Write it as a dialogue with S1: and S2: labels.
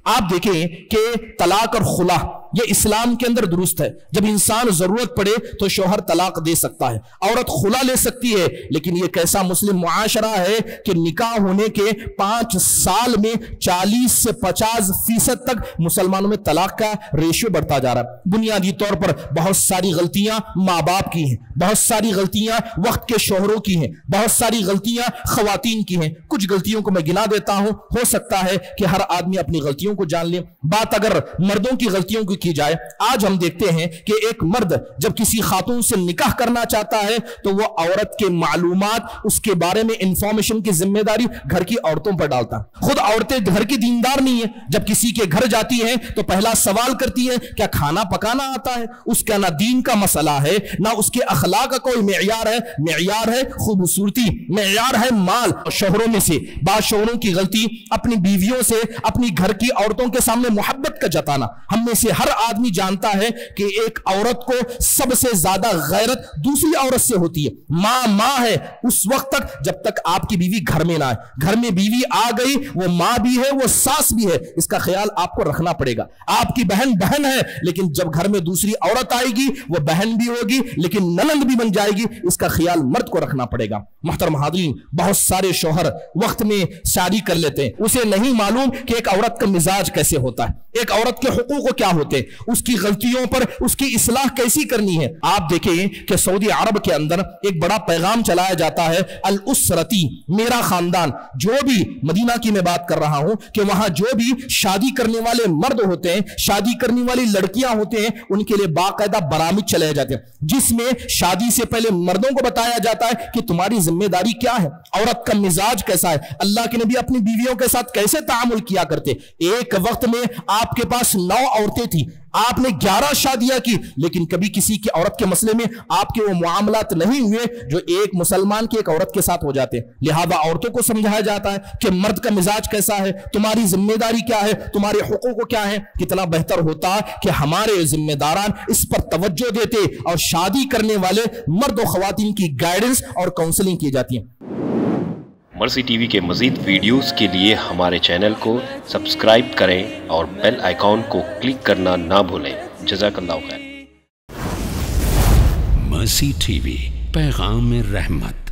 S1: آپ دیکھیں کہ طلاق اور خلا یہ اسلام کے اندر درست ہے. جب انسان ضرورت پڑے تو شوہر طلاق دے سکتا ہے, عورت خلا لے سکتی ہے. لیکن یہ کیسا مسلم معاشرہ ہے کہ نکاح ہونے کے 5 سال میں 40 سے 50% تک مسلمانوں میں طلاق کا ریشیو بڑھتا جا رہا ہے. بنیادی طور پر بہت ساری غلطیاں ماں باپ کی ہیں, بہت ساری غلطیاں وقت کے شوہروں کی ہیں, بہت ساری غلطیاں خواتین کی ہیں. کچھ غلطیوں کو میں گنا دیتا ہوں, ہو سکتا ہے کہ ہر آدمی اپنی غلطیوں کو جان لے. بات اگر مردوں کی غلطیوں کی جائے, آج ہم دیکھتے ہیں کہ ایک مرد جب کسی خاتون سے نکاح کرنا چاہتا ہے تو وہ عورت کے معلومات, اس کے بارے میں انفارمیشن کی ذمہ داری گھر کی عورتوں پر ڈالتا ہے. خود عورتیں گھر کی دیندار نہیں ہیں, جب کسی کے گھر جاتی ہیں تو پہلا سوال کرتی ہیں کیا کھانا پکانا آتا ہے. اس کا نہ دین کا مسئلہ ہے نہ اس کے اخلاق کا کوئی معیار ہے. معیار ہے خوبصورتی, معیار ہے مال. شوہروں میں سے بعض شوہروں کی غلطی اپنی بیویوں سے اپنی گھر کی عورتوں کے سامنے محبت کا جتانا. ہم میں سے ہر آدمی جانتا ہے کہ ایک عورت کو سب سے زیادہ غیرت دوسری عورت سے ہوتی ہے. ماں ہے اس وقت تک جب تک آپ کی بیوی گھر میں نہ آئے. گھر میں بیوی آ گئی, وہ ماں بھی ہے, وہ ساس بھی ہے. اس کا خیال آپ کو رکھنا پڑے گا. آپ کی بہن ہے, لیکن جب گھر میں دوسری عورت آئے گی وہ بہن بھی ہوگی لیکن ننند بھی بن جائے گی. اس کا خیال مرد کو رکھنا پڑے گا. محترم حاضرین, بہت سارے شوہر وقت میں شادی کر لیتے ہیں, اسے نہیں معلوم کہ ایک عورت کا مزاج کیسے ہوتا ہے, ایک عورت کے حقوق کیا ہوتے ہیں, اس کی غلطیوں پر اس کی اصلاح کیسی کرنی ہے. آپ دیکھیں کہ سعودی عرب کے اندر ایک بڑا پیغام چلایا جاتا ہے, الاسرتی, میرا خاندان. جو بھی مدینہ کی میں بات کر رہا ہوں کہ وہاں جو بھی شادی کرنے والے مرد ہوتے ہیں, شادی کرنے والی لڑکیاں ہوتے ہیں, ان کے لیے باقاعدہ برامج چلائے جاتے ہیں جس میں شادی سے پہلے مردوں کو بتایا جاتا ہے کہ تمہاری ذمہ داری کیا ہے, عورت کا مزاج کیسا ہے, اللہ کے نبی اپنی بیویوں کے ساتھ کیسے تعامل کیا کرتے. ایک وقت میں آپ کے پاس 9 عورتیں تھیں, آپ نے 11 شادیاں کی, لیکن کبھی کسی کی عورت کے مسئلے میں آپ کے وہ معاملات نہیں ہوئے جو ایک مسلمان کی ایک عورت کے ساتھ ہو جاتے. لہذا عورتوں کو سمجھایا جاتا ہے کہ مرد کا مزاج کیسا ہے, تمہاری ذمہ داری کیا ہے, تمہارے حقوق کیا ہیں. کتنا بہتر ہوتا کہ ہمارے ذمہ داران اس پر توجہ دیتے اور شادی کرنے والے مرد و خواتین کی گائیڈنس اور کاؤنسلنگ کی جاتی ہے.
S2: مرسی ٹی وی کے مزید ویڈیوز کے لیے ہمارے چینل کو سبسکرائب کریں اور بیل آئیکن کو کلک کرنا نہ بھولیں. جزاک اللہ خیر.
S3: مرسی ٹی وی, پیغام رحمت.